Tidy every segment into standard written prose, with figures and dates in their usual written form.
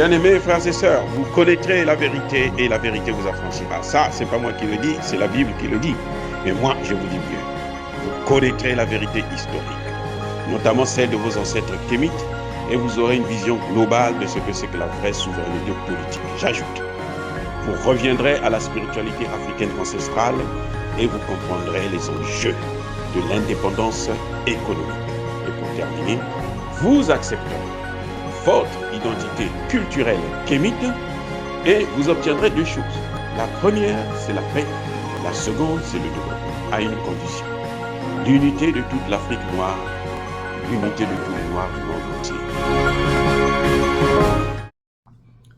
Bien-aimés frères et sœurs, vous connaîtrez la vérité et la vérité vous affranchira. Ça, c'est pas moi qui le dis, c'est la Bible qui le dit. Mais moi, je vous dis mieux. Vous connaîtrez la vérité historique, notamment celle de vos ancêtres kémites, et vous aurez une vision globale de ce que c'est que la vraie souveraineté politique. J'ajoute, vous reviendrez à la spiritualité africaine ancestrale et vous comprendrez les enjeux de l'indépendance économique. Et pour terminer, vous accepterez votre identité culturelle kémite et vous obtiendrez deux choses. La première, c'est la paix. La seconde, c'est le développement, à une condition. L'unité de toute l'Afrique noire, l'unité de tous les Noirs du monde entier.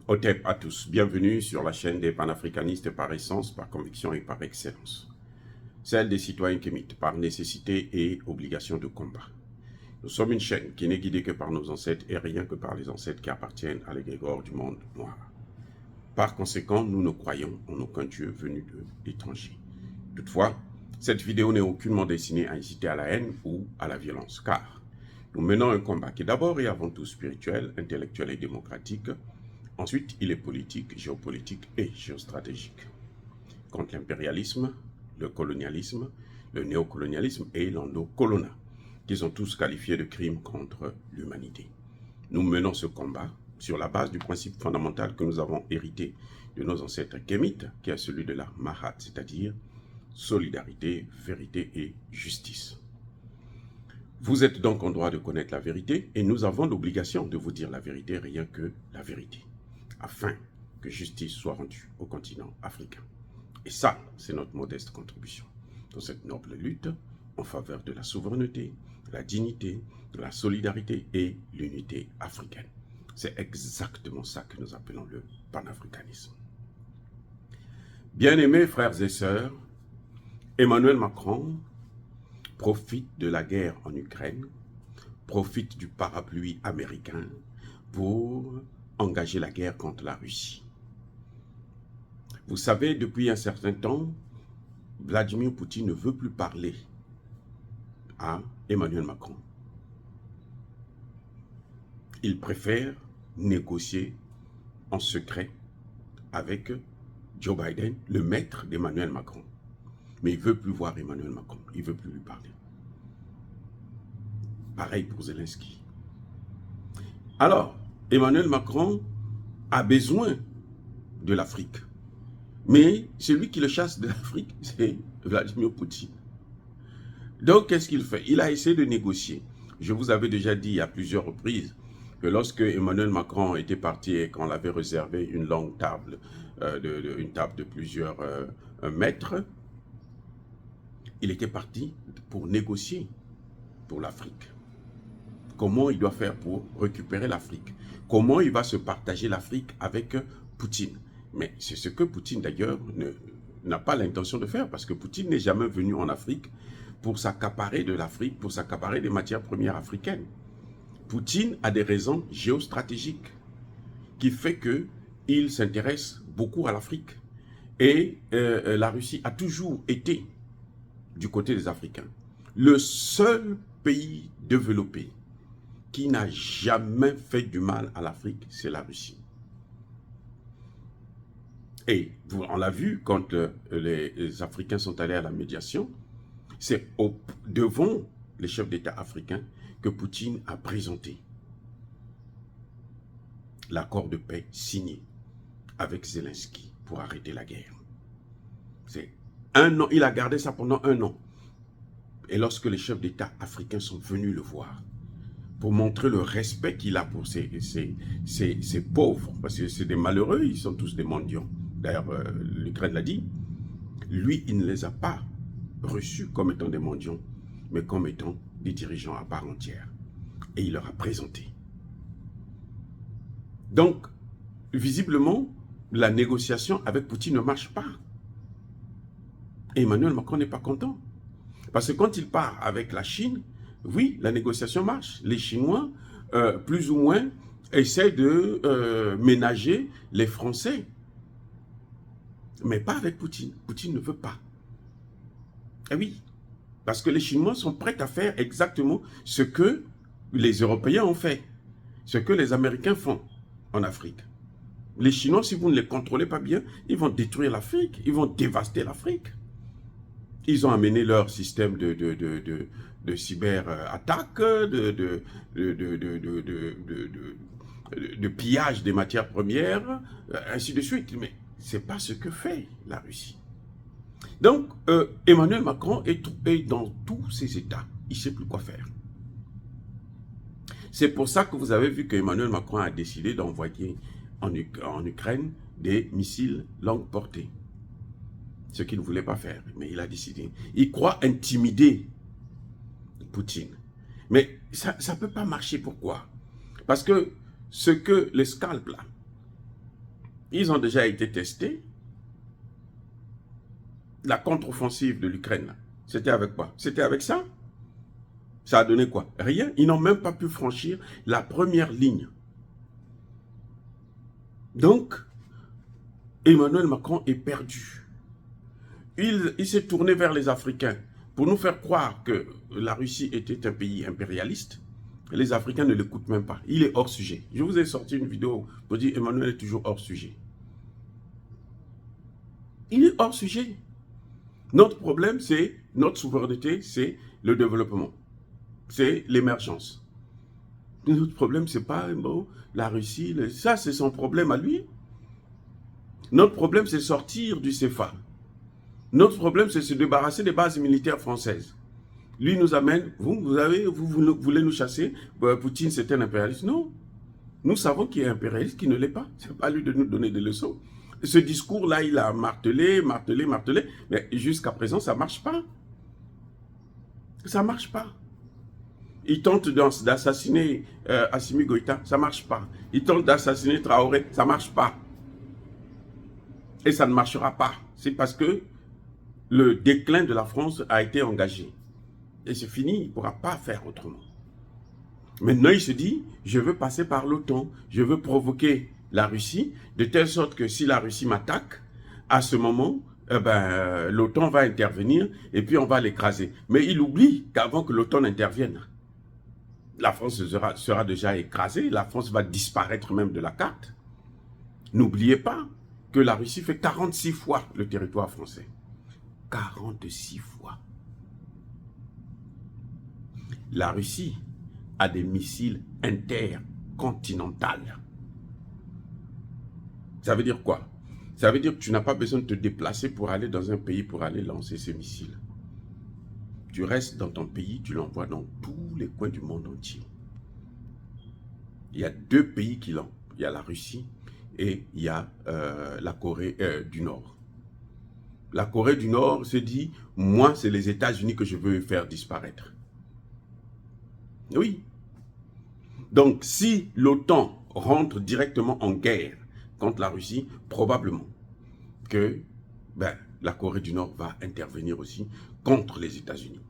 Otep à tous, bienvenue sur la chaîne des panafricanistes par essence, par conviction et par excellence. Celle des citoyens kémites, par nécessité et obligation de combat. Nous sommes une chaîne qui n'est guidée que par nos ancêtres et rien que par les ancêtres qui appartiennent à l'égrégore du monde noir. Par conséquent, nous ne croyons en aucun Dieu venu de l'étranger. Toutefois, cette vidéo n'est aucunement destinée à inciter à la haine ou à la violence, car nous menons un combat qui est d'abord et avant tout spirituel, intellectuel et démocratique. Ensuite, il est politique, géopolitique et géostratégique. Contre l'impérialisme, le colonialisme, le néocolonialisme et l'endocolona, qu'ils ont tous qualifiés de crimes contre l'humanité. Nous menons ce combat sur la base du principe fondamental que nous avons hérité de nos ancêtres kémites, qui est celui de la Mahat, c'est-à-dire solidarité, vérité et justice. Vous êtes donc en droit de connaître la vérité et nous avons l'obligation de vous dire la vérité, rien que la vérité, afin que justice soit rendue au continent africain. Et ça, c'est notre modeste contribution dans cette noble lutte en faveur de la souveraineté, de la dignité, de la solidarité et l'unité africaine. C'est exactement ça que nous appelons le panafricanisme. Bien-aimés frères et sœurs, Emmanuel Macron profite de la guerre en Ukraine, profite du parapluie américain pour engager la guerre contre la Russie. Vous savez, depuis un certain temps, Vladimir Poutine ne veut plus parler à Emmanuel Macron. Il préfère négocier en secret avec Joe Biden, le maître d'Emmanuel Macron. Mais il ne veut plus voir Emmanuel Macron, il ne veut plus lui parler. Pareil pour Zelensky. Alors, Emmanuel Macron a besoin de l'Afrique. Mais celui qui le chasse de l'Afrique, c'est Vladimir Poutine. Donc, qu'est-ce qu'il fait? Il a essayé de négocier. Je vous avais déjà dit à plusieurs reprises que lorsque Emmanuel Macron était parti et qu'on l'avait réservé une longue table, une table de plusieurs mètres, il était parti pour négocier pour l'Afrique. Comment il doit faire pour récupérer l'Afrique? Comment il va se partager l'Afrique avec Poutine? Mais c'est ce que Poutine d'ailleurs n'a pas l'intention de faire, parce que Poutine n'est jamais venu en Afrique pour s'accaparer de l'Afrique, pour s'accaparer des matières premières africaines. Poutine a des raisons géostratégiques qui fait qu'il s'intéresse beaucoup à l'Afrique. Et la Russie a toujours été du côté des Africains. Le seul pays développé qui n'a jamais fait du mal à l'Afrique, c'est la Russie. Et on l'a vu quand les Africains sont allés à la médiation, c'est devant les chefs d'État africains que Poutine a présenté l'accord de paix signé avec Zelensky pour arrêter la guerre. C'est un an, il a gardé ça pendant un an. Et lorsque les chefs d'État africains sont venus le voir, pour montrer le respect qu'il a pour ces pauvres, parce que c'est des malheureux, ils sont tous des mendiants. D'ailleurs, l'Ukraine l'a dit, lui, il ne les a pas reçus comme étant des mendiants, mais comme étant des dirigeants à part entière. Et il leur a présenté. Donc, visiblement, la négociation avec Poutine ne marche pas. Et Emmanuel Macron n'est pas content. Parce que quand il part avec la Chine, oui, la négociation marche. Les Chinois, plus ou moins, essaient de ménager les Français. Mais pas avec Poutine. Poutine ne veut pas. Eh oui, parce que les Chinois sont prêts à faire exactement ce que les Européens ont fait, ce que les Américains font en Afrique. Les Chinois, si vous ne les contrôlez pas bien, ils vont détruire l'Afrique, ils vont dévaster l'Afrique. Ils ont amené leur système de cyber-attaque, de pillage des matières premières, ainsi de suite. Mais ce n'est pas ce que fait la Russie. Donc, Emmanuel Macron est dans tous ces États. Il ne sait plus quoi faire. C'est pour ça que vous avez vu qu'Emmanuel Macron a décidé d'envoyer en Ukraine des missiles longue portée. Ce qu'il ne voulait pas faire, mais il a décidé. Il croit intimider Poutine. Mais ça ne peut pas marcher. Pourquoi? Parce que les scalps, là, ils ont déjà été testés. La contre-offensive de l'Ukraine, c'était avec quoi? C'était avec ça? Ça a donné quoi? Rien. Ils n'ont même pas pu franchir la première ligne. Donc, Emmanuel Macron est perdu. Il s'est tourné vers les Africains pour nous faire croire que la Russie était un pays impérialiste. Les Africains ne l'écoutent même pas. Il est hors sujet. Je vous ai sorti une vidéo pour dire Emmanuel est toujours hors sujet. Il est hors sujet. Notre problème, c'est notre souveraineté, c'est le développement. C'est l'émergence. Notre problème, c'est pas bon, la Russie. Ça, c'est son problème à lui. Notre problème, c'est sortir du CFA. Notre problème, c'est se débarrasser des bases militaires françaises. Lui nous amène, vous voulez nous chasser, Poutine c'est un impérialiste. Non, nous savons qu'il est impérialiste, qu'il ne l'est pas. Ce n'est pas à lui de nous donner des leçons. Ce discours-là, il a martelé, mais jusqu'à présent, ça ne marche pas. Ça ne marche pas. Il tente d'assassiner Assimi Goïta, ça ne marche pas. Il tente d'assassiner Traoré, ça ne marche pas. Et ça ne marchera pas. C'est parce que le déclin de la France a été engagé. Et c'est fini, il ne pourra pas faire autrement. Maintenant, il se dit, je veux passer par l'OTAN, je veux provoquer la Russie, de telle sorte que si la Russie m'attaque, à ce moment, l'OTAN va intervenir et puis on va l'écraser. Mais il oublie qu'avant que l'OTAN intervienne, la France sera déjà écrasée, la France va disparaître même de la carte. N'oubliez pas que la Russie fait 46 fois le territoire français. 46 fois. La Russie a des missiles intercontinentaux. Ça veut dire quoi? Ça veut dire que tu n'as pas besoin de te déplacer pour aller dans un pays pour aller lancer ces missiles. Tu restes dans ton pays, tu l'envoies dans tous les coins du monde entier. Il y a deux pays qui l'ont. Il y a la Russie et il y a la Corée du Nord. La Corée du Nord se dit, moi, c'est les États-Unis que je veux faire disparaître. Oui. Donc, si l'OTAN rentre directement en guerre contre la Russie, probablement que la Corée du Nord va intervenir aussi contre les États-Unis.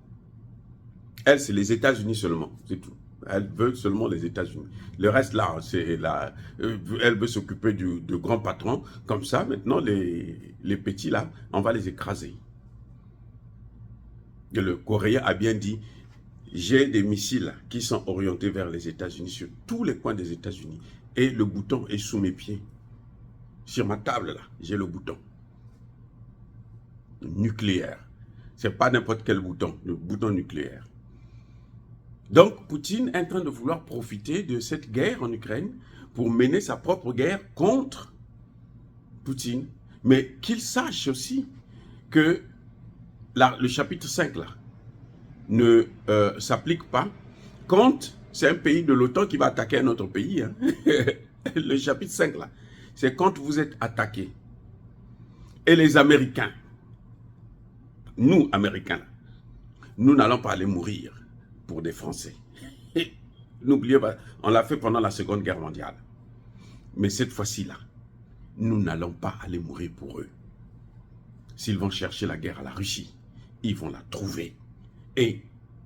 Elle, c'est les États-Unis seulement, c'est tout. Elle veut seulement les États-Unis. Le reste, là, c'est elle veut s'occuper de grands patrons. Comme ça, maintenant, les petits, là, on va les écraser. Et le Coréen a bien dit, j'ai des missiles qui sont orientés vers les États-Unis, sur tous les coins des États-Unis. Et le bouton est sous mes pieds. Sur ma table, là, j'ai le bouton. Nucléaire. Ce n'est pas n'importe quel bouton, le bouton nucléaire. Donc, Poutine est en train de vouloir profiter de cette guerre en Ukraine pour mener sa propre guerre contre Poutine. Mais qu'il sache aussi que le chapitre 5, là, ne s'applique pas quand c'est un pays de l'OTAN qui va attaquer un autre pays. Hein. Le chapitre 5, là, c'est quand vous êtes attaqué. Et les Américains, nous, Américains, nous n'allons pas aller mourir pour des Français. N'oubliez pas, on l'a fait pendant la Seconde Guerre mondiale. Mais cette fois-ci là, nous n'allons pas aller mourir pour eux. S'ils vont chercher la guerre à la Russie, ils vont la trouver. Et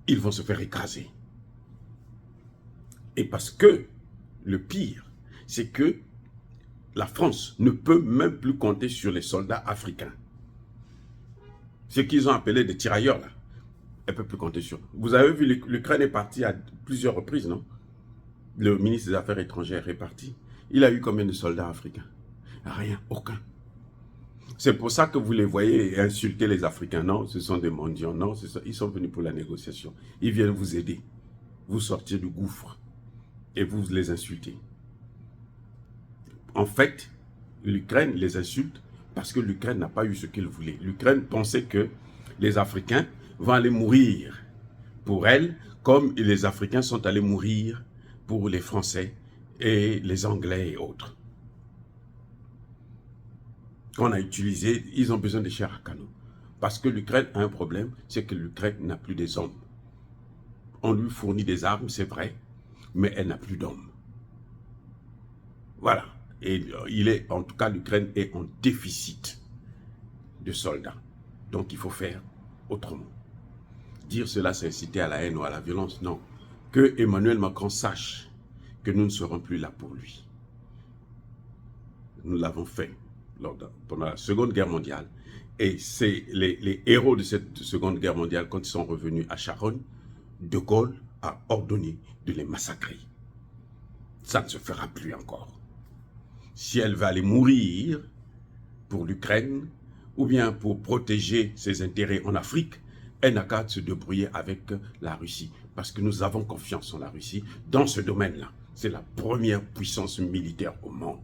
ils vont se faire écraser. Et parce que le pire, c'est que la France ne peut même plus compter sur les soldats africains. Ce qu'ils ont appelé des tirailleurs là. Elle ne peut plus compter sur. Vous avez vu, l'Ukraine est partie à plusieurs reprises, non? Le ministre des Affaires étrangères est parti. Il a eu combien de soldats africains? Rien, aucun. C'est pour ça que vous les voyez insulter les Africains. Non, ce sont des mendiants. Non, ils sont venus pour la négociation. Ils viennent vous aider, vous sortir du gouffre et vous les insulter. En fait, l'Ukraine les insulte parce que l'Ukraine n'a pas eu ce qu'il voulait. L'Ukraine pensait que les Africains vont aller mourir pour elle, comme les Africains sont allés mourir pour les Français et les Anglais et autres. Qu'on a utilisé, ils ont besoin de chair à canon. Parce que l'Ukraine a un problème, c'est que l'Ukraine n'a plus des hommes. On lui fournit des armes, c'est vrai, mais elle n'a plus d'hommes. Voilà. Et en tout cas, l'Ukraine est en déficit de soldats. Donc il faut faire autrement. Dire cela, c'est inciter à la haine ou à la violence, non. Que Emmanuel Macron sache que nous ne serons plus là pour lui. Nous l'avons fait pendant la Seconde Guerre mondiale. Et c'est les héros de cette Seconde Guerre mondiale, quand ils sont revenus à Charonne, De Gaulle a ordonné de les massacrer. Ça ne se fera plus encore. Si elle va aller mourir pour l'Ukraine, ou bien pour protéger ses intérêts en Afrique, elle n'a qu'à se débrouiller avec la Russie. Parce que nous avons confiance en la Russie dans ce domaine-là. C'est la première puissance militaire au monde.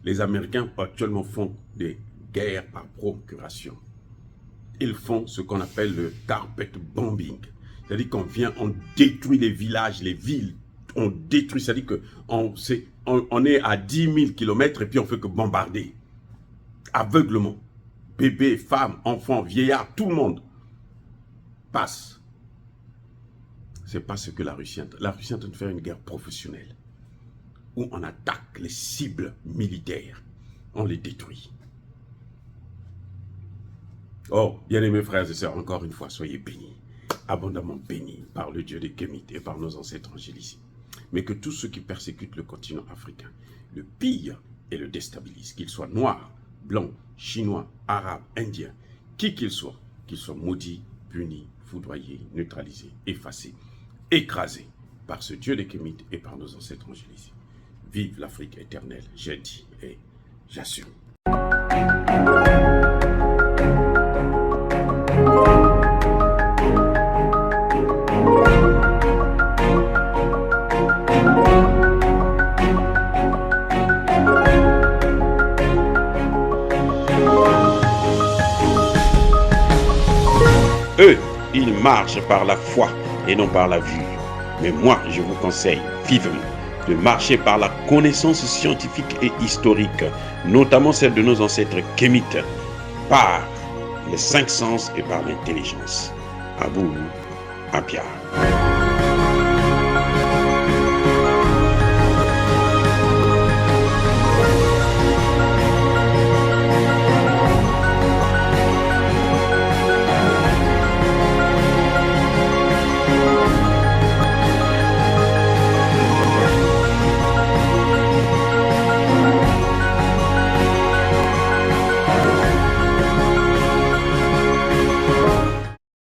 Les Américains actuellement font des guerres par procuration. Ils font ce qu'on appelle le carpet bombing. C'est-à-dire qu'on vient, on détruit les villages, les villes. On détruit, c'est-à-dire qu'on est à 10 000 km et puis on ne fait que bombarder. Aveuglement. Bébés, femmes, enfants, vieillards, tout le monde passe. Ce n'est pas ce que la Russie est. La Russie est en train de faire une guerre professionnelle où on attaque les cibles militaires. On les détruit. Oh, bien-aimés frères et sœurs, encore une fois, soyez bénis, abondamment bénis par le Dieu des Kémites et par nos ancêtres angélisés. Mais que tous ceux qui persécutent le continent africain, le pillent et le déstabilisent, qu'ils soient noirs, blancs, chinois, arabes, indiens, qui qu'ils soient maudits, punis, foudroyés, neutralisés, effacés, écrasés par ce Dieu des Kémites et par nos ancêtres angélisés. Vive l'Afrique éternelle, j'ai dit et j'assume. Eux, ils marchent par la foi et non par la vue. Mais moi, je vous conseille vivement de marcher par la connaissance scientifique et historique, notamment celle de nos ancêtres kémites, par les 5 sens et par l'intelligence. À vous, Apia.